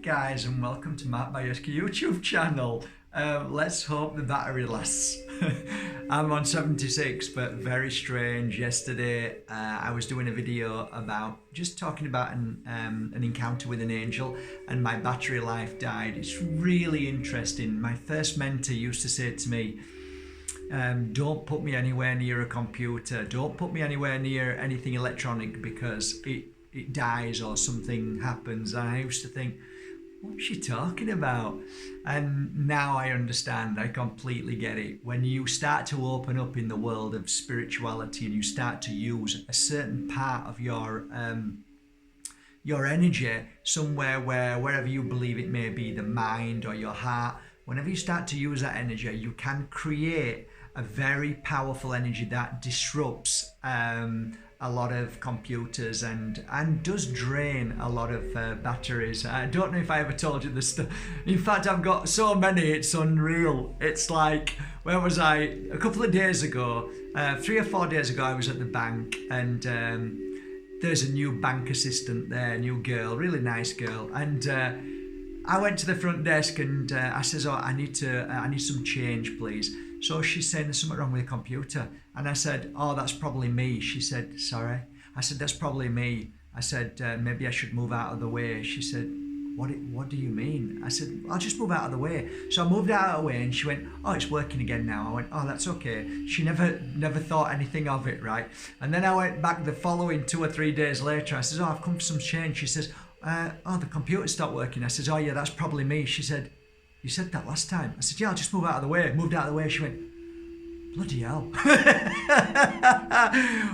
guys, and welcome to Mark Bajerski YouTube channel. Let's hope the battery lasts. I'm on 76, but very strange. Yesterday I was doing a video about just talking about an encounter with an angel, and my battery life died. It's really interesting. My first mentor used to say to me, don't put me anywhere near a computer, don't put me anywhere near anything electronic because it dies or something happens. And I used to think, what's she talking about? And now I understand. I completely get it. When you start to open up in the world of spirituality and you start to use a certain part of your energy somewhere wherever you believe it may be, the mind or your heart, whenever you start to use that energy, you can create a very powerful energy that disrupts a lot of computers and does drain a lot of batteries. I don't know if I ever told you this stuff. In fact, I've got so many, it's unreal. It's like, where was I? A couple of days ago, 3 or 4 days ago, I was at the bank, and there's a new bank assistant there, a new girl, really nice girl. And I went to the front desk and I says, oh, I need some change, please. So she's saying there's something wrong with the computer. And I said, oh, that's probably me. She said, sorry. I said, that's probably me. I said, maybe I should move out of the way. She said, what do you mean? I said, I'll just move out of the way. So I moved out of the way and she went, oh, it's working again now. I went, oh, that's okay. She never thought anything of it, right? And then I went back the following 2 or 3 days later. I said, oh, I've come for some change. She says, oh, the computer stopped working. I said, oh yeah, that's probably me. She said, you said that last time. I said, yeah, I'll just move out of the way. Moved out of the way. She went, bloody hell.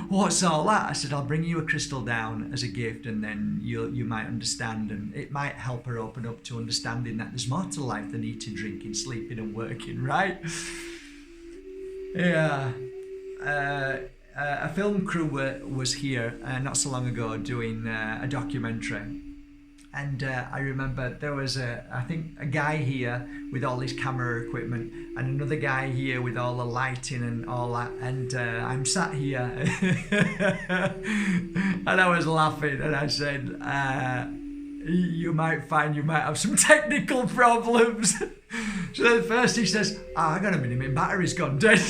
What's all that? I said, I'll bring you a crystal down as a gift, and then you might understand, and it might help her open up to understanding that there's more to life than eating, drinking, sleeping and working, right? Yeah. A film crew was here not so long ago doing a documentary. And I remember there was I think a guy here with all his camera equipment and another guy here with all the lighting and all that. And I'm sat here and I was laughing and I said, you might find you might have some technical problems. So then first he says, oh, hang on a minute, my battery's gone dead.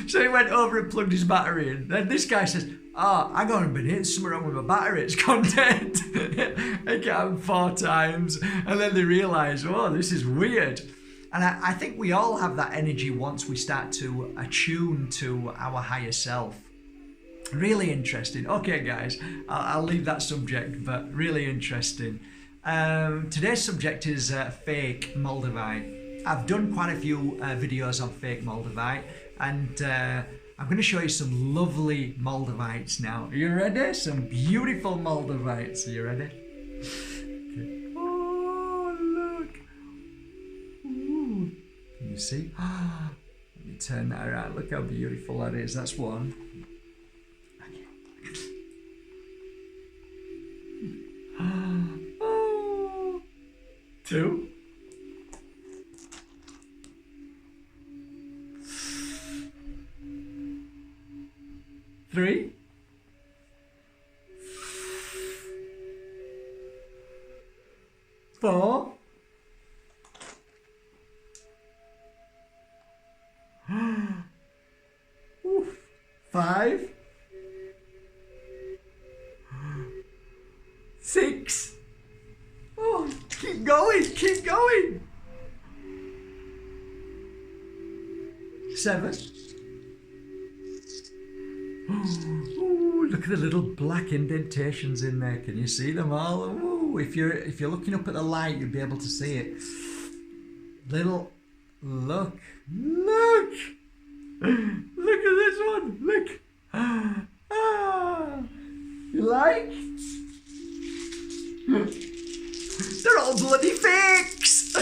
So he went over and plugged his battery in. Then this guy says, oh, hang on a minute, there's something wrong with my battery, it's gone dead. They count 4 times, and then they realise, oh, this is weird. And I think we all have that energy once we start to attune to our higher self. Really interesting. Okay, guys, I'll leave that subject, but really interesting. Today's subject is fake Moldavite. I've done quite a few videos on fake Moldavite, and I'm going to show you some lovely Moldavites now. Are you ready? Some beautiful Moldavites. Are you ready? Okay. Oh, look. Ooh. Can you see? Let me turn that around. Look how beautiful that is. That's one. Oh. 2. 3. 4. 5. 6. Oh, keep going, keep going. 7. Ooh, look at the little black indentations in there. Can you see them all? Ooh, if you're looking up at the light, you'll be able to see it. Look. Look at this one. Look. You like? They're all bloody fakes.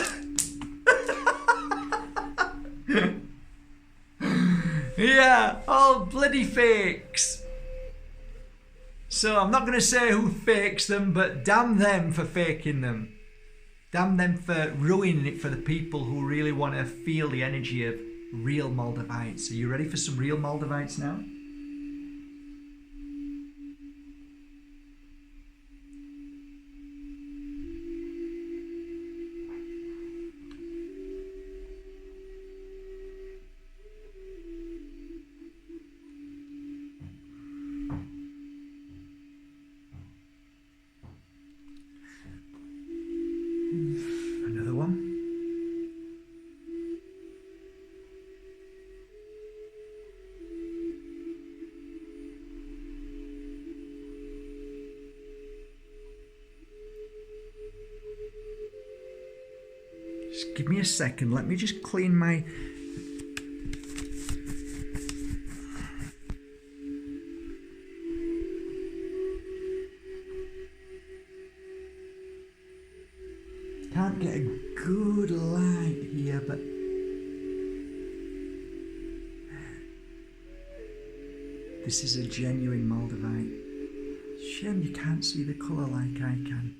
Yeah, all bloody fakes. So I'm not going to say who fakes them, but damn them for faking them. Damn them for ruining it for the people who really want to feel the energy of real Moldavites. Are you ready for some real Moldavites now? give me a second. Let me just clean my... Can't get a good light here, but... This is a genuine Moldavite. Shame you can't see the colour like I can.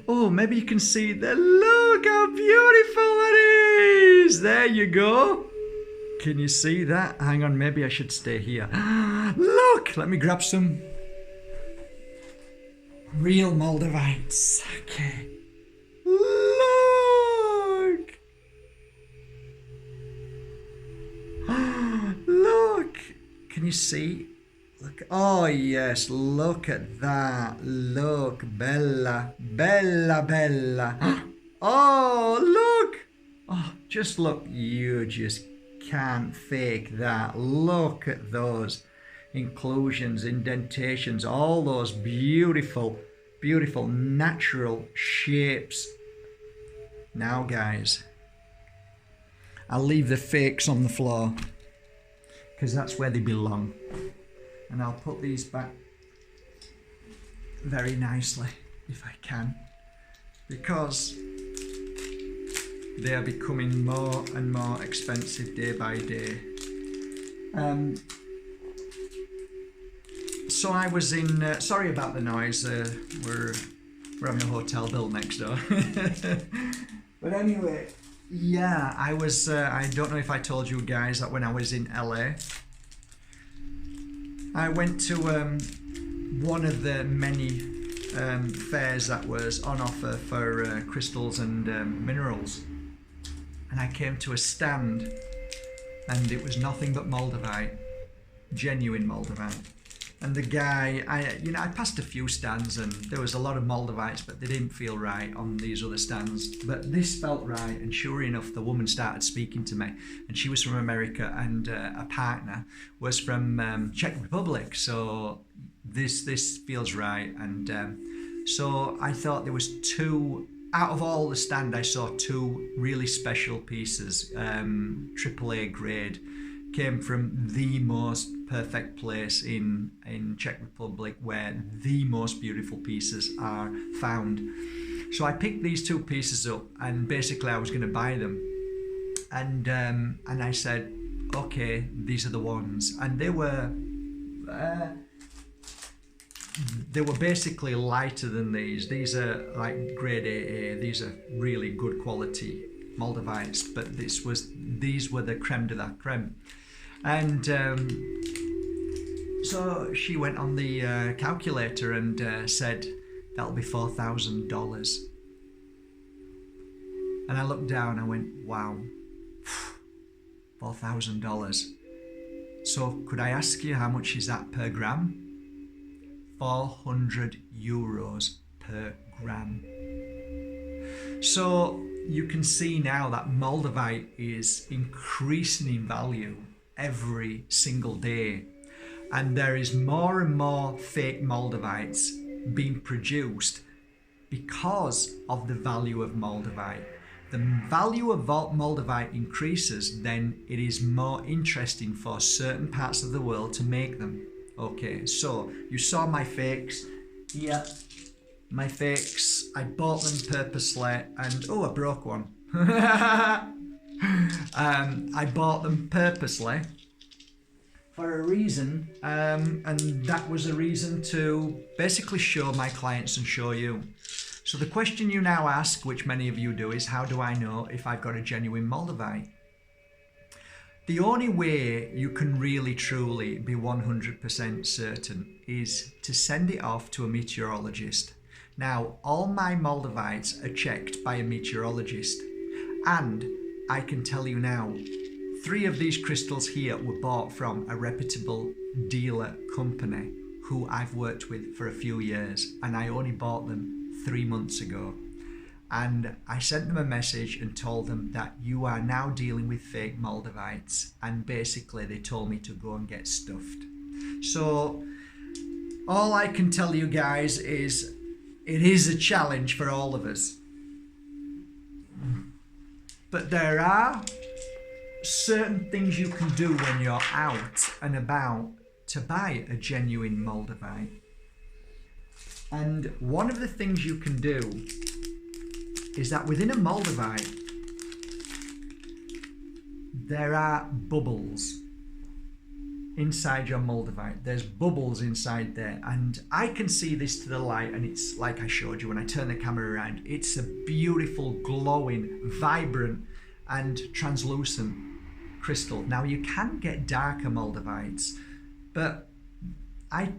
Oh, maybe you can see the look how beautiful that is. There you go. Can you see that? Hang on, maybe I should stay here. Look, let me grab some real Moldavites. Okay. Look. Look. Can you see? Look. Oh yes, look at that. Look, bella, bella, bella. Oh, look. Oh, just look. You just can't fake that. Look at those inclusions, indentations, all those beautiful, beautiful natural shapes. Now guys, I'll leave the fakes on the floor because that's where they belong. And I'll put these back very nicely if I can, because they are becoming more and more expensive day by day. So I was in, sorry about the noise, we're having a hotel built next door. But anyway, yeah, I was, I don't know if I told you guys that when I was in LA, I went to one of the many fairs that was on offer for crystals and minerals. And I came to a stand and it was nothing but Moldavite, genuine Moldavite. And the guy, I passed a few stands and there was a lot of Moldavites, but they didn't feel right on these other stands. But this felt right, and sure enough, the woman started speaking to me, and she was from America, and a partner was from Czech Republic. So this feels right, and so I thought there was two. Out of all the stand, I saw two really special pieces, AAA grade. Came from the most perfect place in Czech Republic where the most beautiful pieces are found. So I picked these two pieces up and basically I was going to buy them. And I said, okay, these are the ones. And they were basically lighter than these. These are like grade AA. These are really good quality Moldavites, but these were the creme de la creme. And so she went on the calculator and said, that'll be $4,000. And I looked down, I went, wow, $4,000. So could I ask you how much is that per gram? 400 euros per gram. So you can see now that Moldavite is increasing in value every single day, and there is more and more fake Moldavites being produced because of the value of Moldavite. The value of Moldavite increases, then it is more interesting for certain parts of the world to make them. Okay, so you saw my fakes. Yeah, my fakes. I bought them purposely, and oh, I broke one. I bought them purposely for a reason, and that was a reason to basically show my clients and show you. So the question you now ask, which many of you do, is how do I know if I've got a genuine Moldavite? The only way you can really truly be 100% certain is to send it off to a meteorologist. Now, all my Moldavites are checked by a meteorologist, and I can tell you now, 3 of these crystals here were bought from a reputable dealer company who I've worked with for a few years, and I only bought them 3 months ago. And I sent them a message and told them that you are now dealing with fake Moldavites, and basically they told me to go and get stuffed. So all I can tell you guys is it is a challenge for all of us. But there are certain things you can do when you're out and about to buy a genuine Moldavite. And one of the things you can do is that within a Moldavite, there are bubbles inside your Moldavite. There's bubbles inside there, and I can see this to the light, and it's like I showed you when I turn the camera around. It's a beautiful, glowing, vibrant and translucent crystal. Now you can get darker Moldavites, but I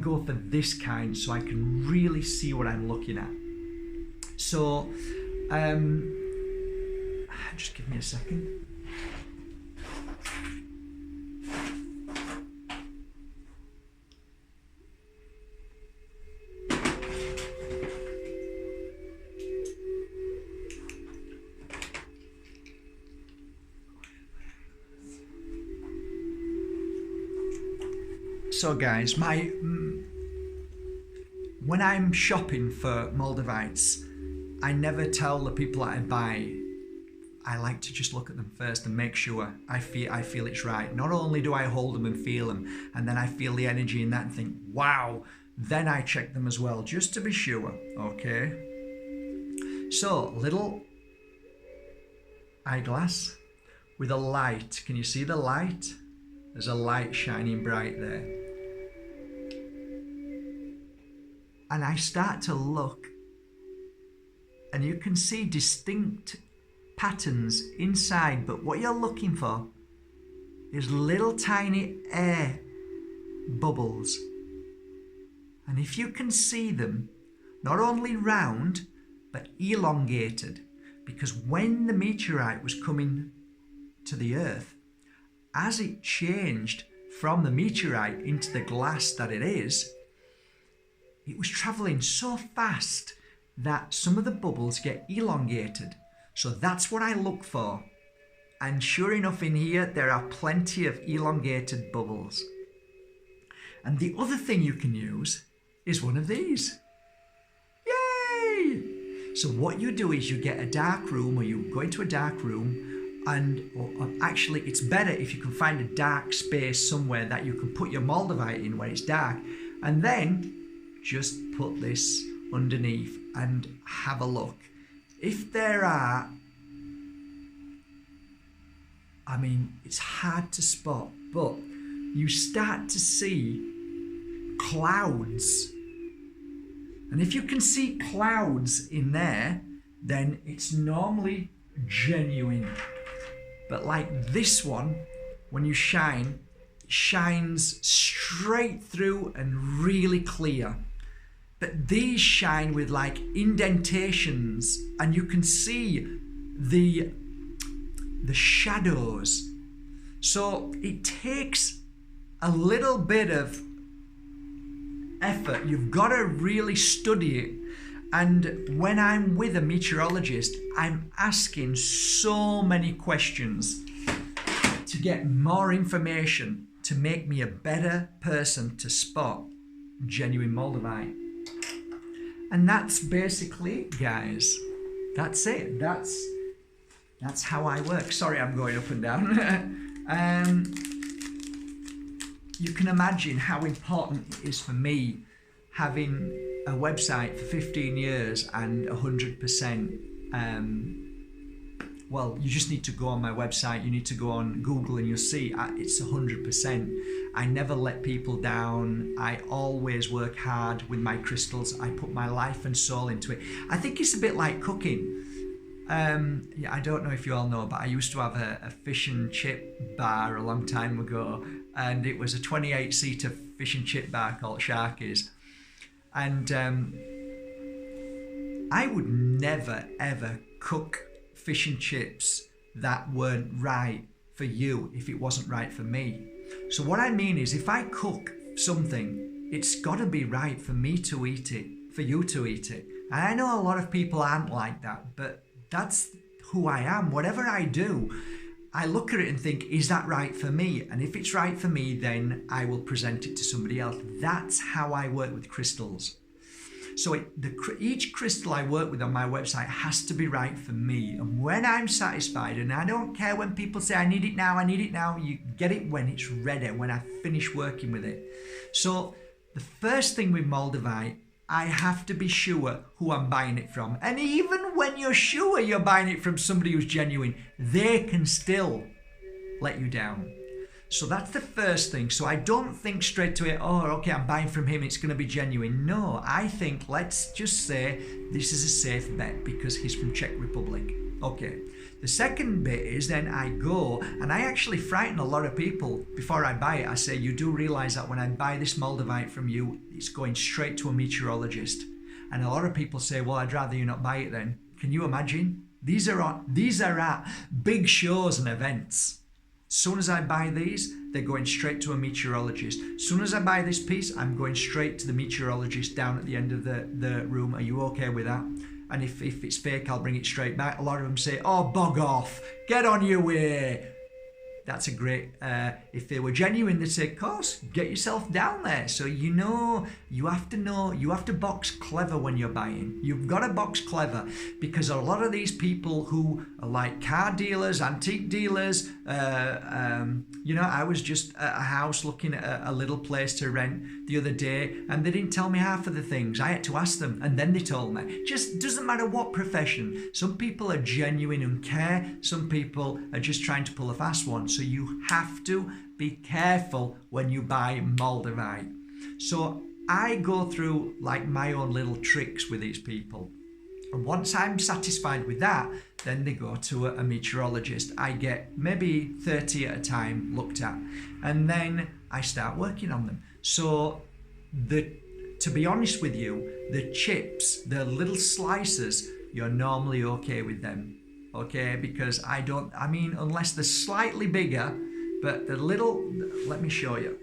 go for this kind so I can really see what I'm looking at. So just give me a second. So guys, when I'm shopping for Moldavites, I never tell the people that I buy. I like to just look at them first and make sure I feel it's right. Not only do I hold them and feel them, and then I feel the energy in that and think, wow, then I check them as well, just to be sure, okay? So, little eyeglass with a light. Can you see the light? There's a light shining bright there. And I start to look, and you can see distinct patterns inside, but what you're looking for is little tiny air bubbles. And if you can see them, not only round, but elongated, because when the meteorite was coming to the earth, as it changed from the meteorite into the glass that it is, it was traveling so fast that some of the bubbles get elongated. So that's what I look for. And sure enough, in here, there are plenty of elongated bubbles. And the other thing you can use is one of these. Yay! So what you do is you get a dark room, or you go into a dark room, and or actually it's better if you can find a dark space somewhere that you can put your Moldavite in where it's dark, and then just put this underneath and have a look. If there are, I mean, it's hard to spot, but you start to see clouds. And if you can see clouds in there, then it's normally genuine. But like this one, when you shine, it shines straight through and really clear. But these shine with like indentations, and you can see the shadows. So it takes a little bit of effort. You've got to really study it. And when I'm with a meteorologist, I'm asking so many questions to get more information to make me a better person to spot genuine Moldavite. And that's basically it, guys. That's it. That's how I work. Sorry, I'm going up and down. You can imagine how important it is for me having a website for 15 years and 100%. Well, you just need to go on my website. You need to go on Google and you'll see it's 100%. I never let people down. I always work hard with my crystals. I put my life and soul into it. I think it's a bit like cooking. Yeah, I don't know if you all know, but I used to have a fish and chip bar a long time ago, and it was a 28-seater fish and chip bar called Sharky's. And I would never, ever cook fish and chips that weren't right for you if it wasn't right for me. So what I mean is, if I cook something, it's got to be right for me to eat it, for you to eat it. And I know a lot of people aren't like that, but that's who I am. Whatever I do, I look at it and think, is that right for me? And if it's right for me, then I will present it to somebody else. That's how I work with crystals. So each crystal I work with on my website has to be right for me. And when I'm satisfied, and I don't care when people say, I need it now, you get it when it's ready, when I finish working with it. So the first thing with Moldavite, I have to be sure who I'm buying it from. And even when you're sure you're buying it from somebody who's genuine, they can still let you down. So that's the first thing. So I don't think straight to it, oh, okay, I'm buying from him, it's going to be genuine. No, I think, let's just say this is a safe bet because he's from Czech Republic. Okay. The second bit is then I go and I actually frighten a lot of people before I buy it. I say, you do realize that when I buy this Moldavite from you, it's going straight to a meteorologist. And a lot of people say, well, I'd rather you not buy it then. Can you imagine? These are at big shows and events. As soon as I buy these, they're going straight to a meteorologist. As soon as I buy this piece, I'm going straight to the meteorologist down at the end of the room. Are you okay with that? And if it's fake, I'll bring it straight back. A lot of them say, oh, bog off, get on your way. That's a great, if they were genuine, they'd say, of course, get yourself down there. So you have to box clever when you're buying. You've got to box clever because a lot of these people who are like car dealers, antique dealers, I was just at a house looking at a little place to rent the other day and they didn't tell me half of the things. I had to ask them and then they told me. Just doesn't matter what profession. Some people are genuine and care. Some people are just trying to pull a fast one. So you have to be careful when you buy Moldavite. So I go through like my own little tricks with these people. And once I'm satisfied with that, then they go to a meteorologist. I get maybe 30 at a time looked at. And then I start working on them. So to be honest with you, the chips, the little slices, you're normally okay with them. Okay, because unless they're slightly bigger, but the little, let me show you.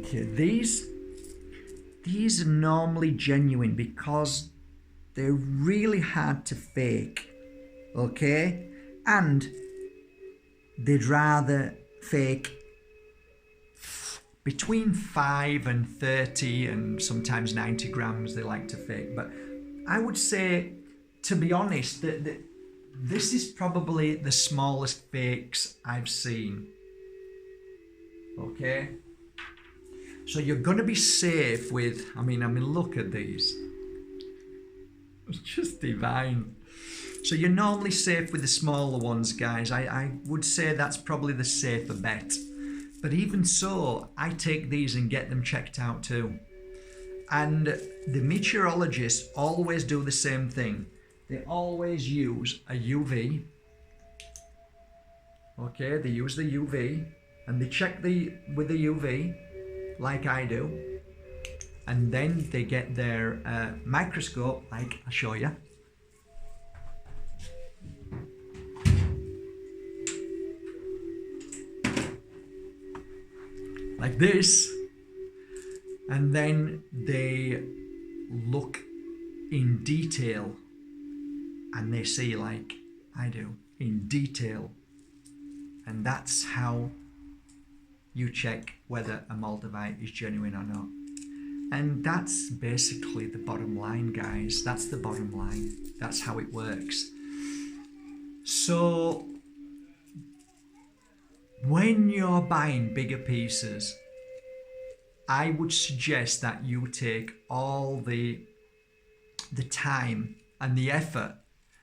Okay, these are normally genuine because they're really hard to fake, okay? And they'd rather fake between 5 and 30 and sometimes 90 grams they like to fake. But I would say, to be honest, that this is probably the smallest fakes I've seen. Okay? So you're going to be safe with, look at these. It's just divine. So you're normally safe with the smaller ones, guys. I would say that's probably the safer bet. But even so, I take these and get them checked out too. And the meteorologists always do the same thing. They always use a UV. Okay, they use the UV and they check with the UV like I do. And then they get their microscope, like I'll show you. Like this, and then they look in detail and they see like I do in detail, and that's how you check whether a Moldavite is genuine or not. And that's basically the bottom line, guys. That's the bottom line. That's how it works. So when you're buying bigger pieces, I would suggest that you take all the time and the effort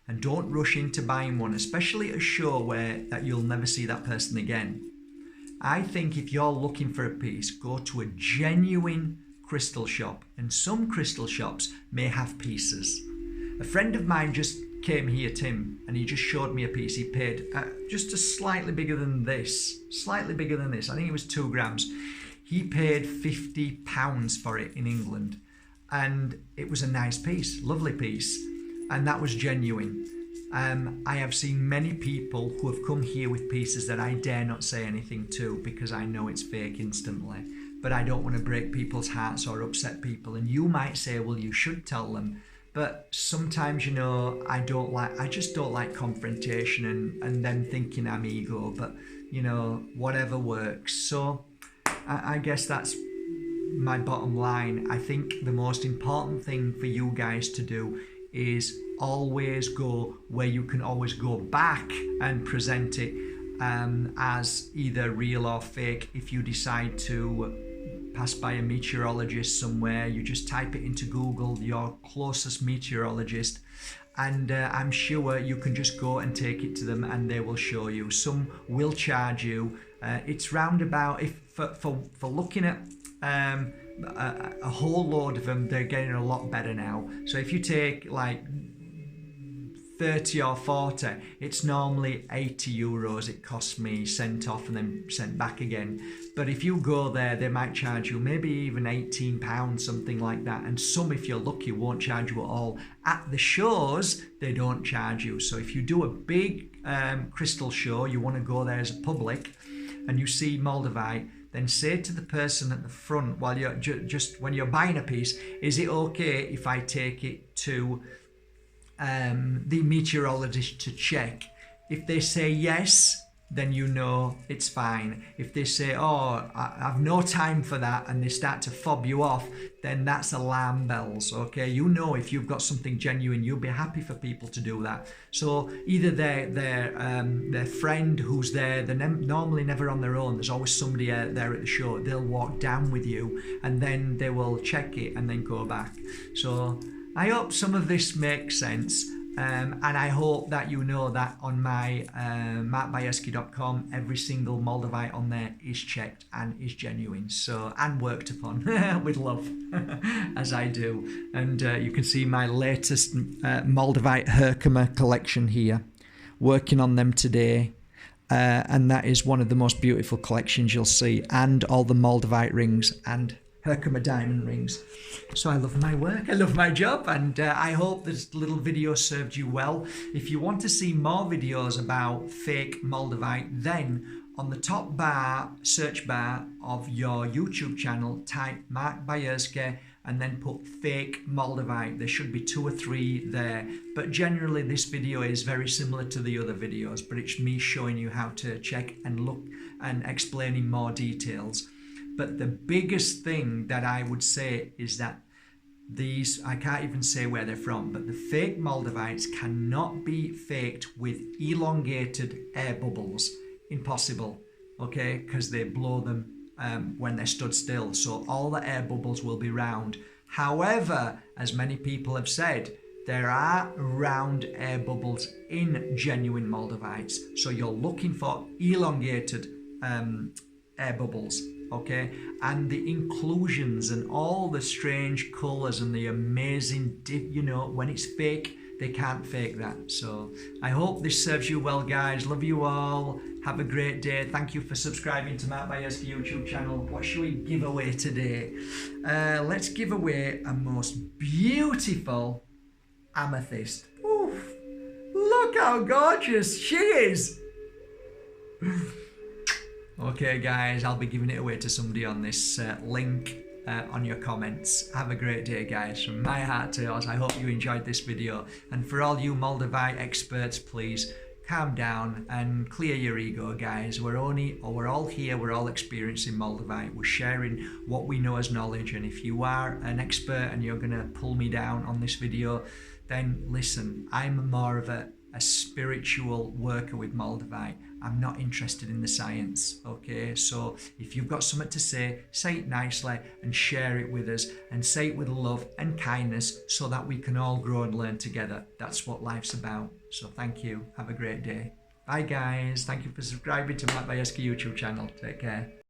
and don't rush into buying one, especially at a show where that you'll never see that person again. I think if you're looking for a piece, go to a genuine crystal shop, and some crystal shops may have pieces. A friend of mine just came here, Tim, and he just showed me a piece. He paid just a slightly bigger than this. I think it was 2 grams. He paid £50 for it in England, and it was a nice piece, lovely piece, and that was genuine. I have seen many people who have come here with pieces that I dare not say anything to because I know it's fake instantly, but I don't want to break people's hearts or upset people. And you might say, well, you should tell them. But sometimes, you know, I just don't like confrontation and them thinking I'm ego, but you know, whatever works. So I guess that's my bottom line. I think the most important thing for you guys to do is always go where you can always go back and present it as either real or fake. If you decide to pass by a meteorologist somewhere, you just type it into Google, your closest meteorologist, and I'm sure you can just go and take it to them and they will show you. Some will charge you. It's roundabout. If for looking at a whole load of them, they're getting a lot better now. So if you take like 30 or 40, it's normally 80 euros it costs me, sent off and then sent back again. But if you go there, they might charge you maybe even £18, something like that. And some, if you're lucky, won't charge you at all. At the shows, they don't charge you. So if you do a big crystal show, you want to go there as a public, and you see Moldavite, then say to the person at the front while you're just when you're buying a piece, is it okay if I take it to the meteorologist to check? If they say yes, then you know it's fine. If they say, oh, I have no time for that, and they start to fob you off, then that's alarm bells, okay? You know, if you've got something genuine, you'll be happy for people to do that. So either their friend who's there, they're normally never on their own, there's always somebody there at the show, they'll walk down with you, and then they will check it and then go back. So I hope some of this makes sense. And I hope that you know that on my markbajerski.com, every single Moldavite on there is checked and is genuine, so, and worked upon with love, as I do. And you can see my latest Moldavite Herkimer collection here, working on them today. And that is one of the most beautiful collections you'll see, and all the Moldavite rings and Herkimer diamond rings. So I love my work, I love my job, and I hope this little video served you well. If you want to see more videos about fake Moldavite, then on the top bar, search bar of your YouTube channel, type Mark Bajerski and then put fake Moldavite. There should be 2 or 3 there, but generally this video is very similar to the other videos, but it's me showing you how to check and look and explaining more details. But the biggest thing that I would say is that these, I can't even say where they're from, but the fake Moldavites cannot be faked with elongated air bubbles. Impossible, okay? Because they blow them when they're stood still. So all the air bubbles will be round. However, as many people have said, there are round air bubbles in genuine Moldavites. So you're looking for elongated air bubbles. Okay, and the inclusions and all the strange colours and the amazing, you know, when it's fake, they can't fake that. So I hope this serves you well, guys. Love you all. Have a great day. Thank you for subscribing to Mark Bajerski YouTube channel. What should we give away today? Let's give away a most beautiful amethyst. Oof, look how gorgeous she is. Okay guys, I'll be giving it away to somebody on this link on your comments. Have a great day guys, from my heart to yours. I hope you enjoyed this video, and for all you Moldavite experts, please calm down and clear your ego, guys. We're all here, we're all experiencing Moldavite. We're sharing what we know as knowledge, and if you are an expert and you're gonna pull me down on this video, then listen, I'm more of a spiritual worker with Moldavite. I'm not interested in the science, okay? So if you've got something to say it nicely and share it with us, and say it with love and kindness so that we can all grow and learn together. That's what life's about. So thank you. Have a great day. Bye guys. Thank you for subscribing to Mark Bajerski YouTube channel. Take care.